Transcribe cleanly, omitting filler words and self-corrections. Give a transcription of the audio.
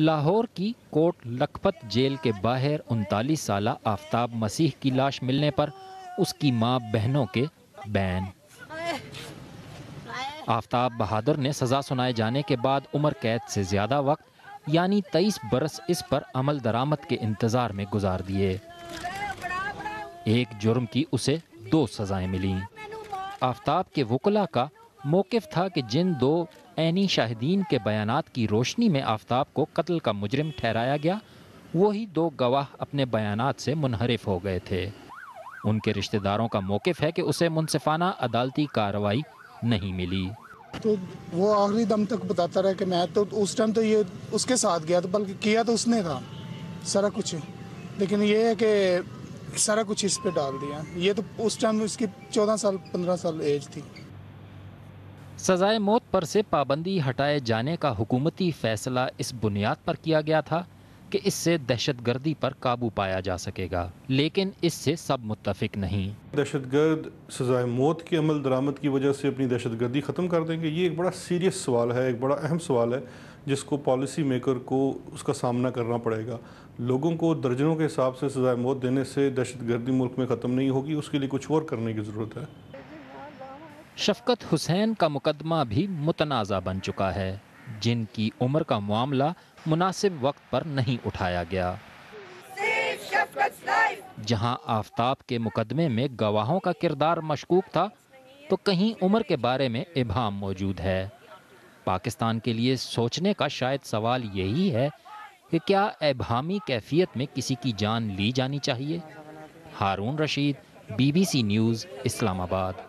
لاہور کی کوٹ لکھپت جیل کے باہر 39 سالہ آفتاب مسیح کی لاش ملنے پر اس کی ماں بہنوں کے بین۔ آفتاب بہادر نے سزا سنائے جانے کے بعد عمر قید سے زیادہ وقت یعنی 23 برس اس پر عمل درآمد کے انتظار میں گزار دیے۔ ایک جرم کی اسے 2 سزائیں ملیں۔ آفتاب کے وکلاء کا موقف تھا کہ جن 2 عینی شاہدین کے بیانات کی روشنی میں آفتاب کو قتل کا مجرم ٹھہرایا گیا، وہی 2 گواہ اپنے بیانات سے منحرف ہو گئے تھے۔ ان کے رشتہ داروں کا موقف ہے کہ اسے منصفانہ عدالتی کارروائی نہیں ملی۔ تو وہ آخری دم تک بتاتا رہا کہ میں تو اس ٹائم تو یہ اس کے ساتھ گیا تھا، بلکہ کیا تو اس نے تھا سارا کچھ، لیکن یہ ہے کہ سارا کچھ اس پہ ڈال دیا۔ یہ تو اس ٹائم اس کی 14 سال 15 سال ایج تھی۔ سزائے موت پر سے پابندی ہٹائے جانے کا حکومتی فیصلہ اس بنیاد پر کیا گیا تھا کہ اس سے دہشت گردی پر قابو پایا جا سکے گا، لیکن اس سے سب متفق نہیں۔ دہشت گرد سزائے موت کے عمل درآمد کی وجہ سے اپنی دہشت گردی ختم کر دیں گے، یہ ایک بڑا سیریس سوال ہے، ایک بڑا اہم سوال ہے جس کو پالیسی میکر کو اس کا سامنا کرنا پڑے گا۔ لوگوں کو درجنوں کے حساب سے سزائے موت دینے سے دہشت گردی ملک میں ختم نہیں ہوگی، اس کے لیے کچھ اور کرنے کی ضرورت ہے۔ شفقت حسین کا مقدمہ بھی متنازع بن چکا ہے، جن کی عمر کا معاملہ مناسب وقت پر نہیں اٹھایا گیا۔ جہاں آفتاب کے مقدمے میں گواہوں کا کردار مشکوک تھا، تو کہیں عمر کے بارے میں ابہام موجود ہے۔ پاکستان کے لیے سوچنے کا شاید سوال یہی ہے کہ کیا ابہامی کیفیت میں کسی کی جان لی جانی چاہیے؟ ہارون رشید، BBC نیوز، اسلام آباد۔